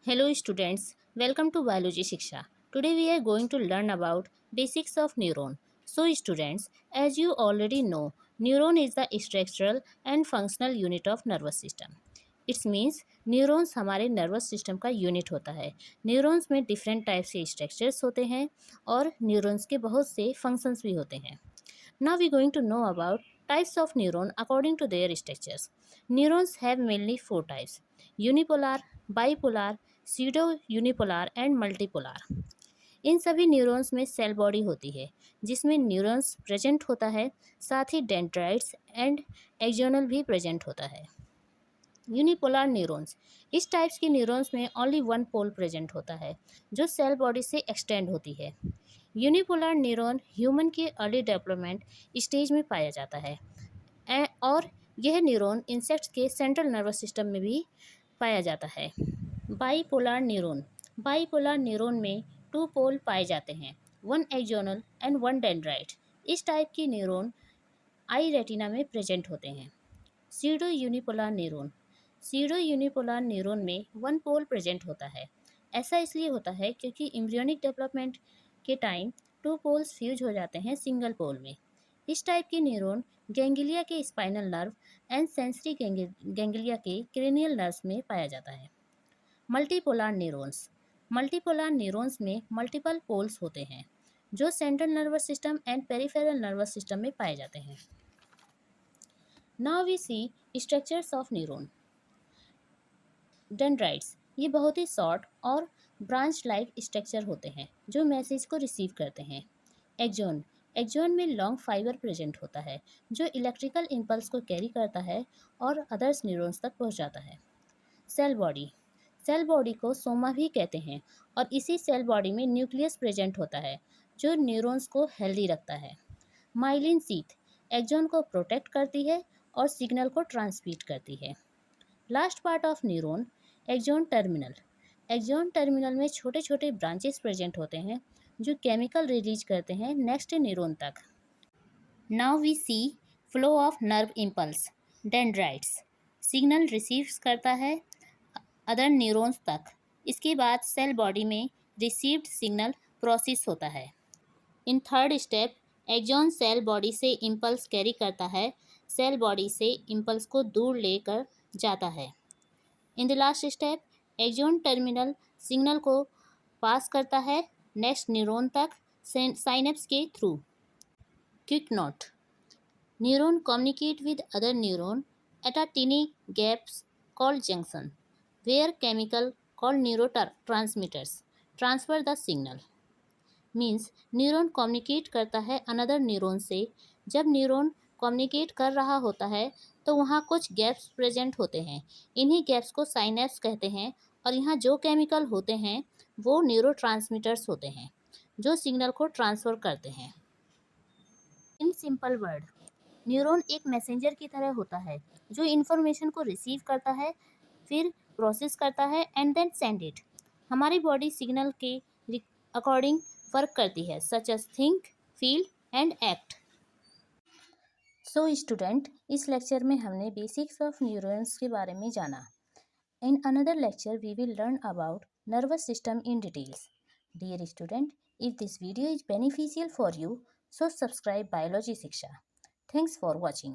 Hello students, welcome to Biology Shiksha. Today we are going to learn about basics of neuron. So students, as you already know, neuron is the structural and functional unit of nervous system. It means neurons हमारे nervous system का unit होता है. Neurons में different type से structures होते हैं और neurons के बहुत से फंक्शंस भी होते हैं. Now we are going to know about types of neuron according to their structures. Neurons have mainly four types: unipolar, bipolar, pseudo-unipolar and multipolar. इन सभी न्यूरॉन्स में सेल बॉडी होती है जिसमें न्यूरॉन्स प्रेजेंट होता है, साथ ही डेंड्राइट्स एंड एक्सोनल भी present होता है. यूनिपोलर न्यूरॉन्स, इस टाइप्स के न्यूरॉन्स में ओनली वन पोल प्रेजेंट होता है जो सेल बॉडी से एक्सटेंड होती है. यूनिपोलर न्यूरॉन ह्यूमन के अर्ली डेवलपमेंट स्टेज में पाया जाता है और यह न्यूरॉन इंसेक्ट्स के सेंट्रल नर्वस सिस्टम में भी पाया जाता है. बाईपोलर न्यूरॉन में टू पोल पाए जाते हैं, one axonal and one dendrite. इस टाइप की न्यूरॉन आई रेटिना में प्रेजेंट होते हैं. सीडो यूनिपोलर न्यूरॉन में वन पोल प्रेजेंट होता है. ऐसा इसलिए होता है क्योंकि एम्ब्रियोनिक डेवलपमेंट के टाइम टू पोल्स फ्यूज हो जाते हैं सिंगल पोल में. इस टाइप की न्यूरॉन गैंग्लिया के spinal nerve and sensory ganglia के क्रेनियल नर्व्स में पाया जाता है. मल्टीपोलर न्यूरॉन्स में मल्टीपल पोल्स होते हैं जो central nervous system and peripheral nervous system में पाए जाते हैं. Now we see structures of neuron. Dendrites, ये बहुत ही शॉर्ट और ब्रांच लाइक स्ट्रक्चर होते हैं जो मैसेज को रिसीव करते हैं. एक्सॉन में लॉन्ग फाइबर प्रेजेंट होता है जो इलेक्ट्रिकल इम्पल्स को कैरी करता है और अदर्स न्यूरॉन्स तक पहुंचाता है. सेल बॉडी को सोमा भी कहते हैं और इसी सेल बॉडी में न्यूक्लियस प्रेजेंट होता है जो न्यूरॉन्स को हेल्दी रखता है. माइलिन शीथ एक्सॉन को प्रोटेक्ट करती है और सिग्नल को ट्रांसमिट करती है. Last part of neuron, axon terminal में छोटे छोटे ब्रांचेस प्रेजेंट होते हैं जो केमिकल रिलीज करते हैं नेक्स्ट न्यूरॉन तक. Now we see flow of nerve impulse. Dendrites signal receives करता है अदर न्यूरॉन्स तक. इसके बाद सेल बॉडी में रिसीव्ड सिग्नल प्रोसेस होता है. In third step, axon cell body से इम्पल्स कैरी करता है, सेल बॉडी से इम्पल्स को दूर लेकर जाता है. In the last step, axon terminal signal को पास करता है नेक्स्ट न्यूरॉन तक साइनेप्स के through. Quick note: neuron communicate with other neuron at a tiny gaps called junction where chemical called neurotransmitters transfer the signal. Means neuron communicate करता है another neuron से. जब neuron communicate कर रहा होता है तो वहाँ कुछ गैप्स प्रेजेंट होते हैं. इन्हीं गैप्स को साइनेप्स कहते हैं और यहाँ जो केमिकल होते हैं वो न्यूरोट्रांसमीटर्स होते हैं जो सिग्नल को ट्रांसफ़र करते हैं. इन सिंपल वर्ड, न्यूरॉन एक मैसेंजर की तरह होता है जो इन्फॉर्मेशन को रिसीव करता है, फिर प्रोसेस करता है एंड देन सेंड इट. हमारी बॉडी सिग्नल के अकॉर्डिंग वर्क करती है such as think, feel and act. So student, इस लेक्चर में हमने बेसिक्स ऑफ न्यूरॉन्स के बारे में जाना. In another lecture we will learn about nervous system in details. Dear student, if this video is beneficial for you, so subscribe Biology Shiksha. Thanks for watching.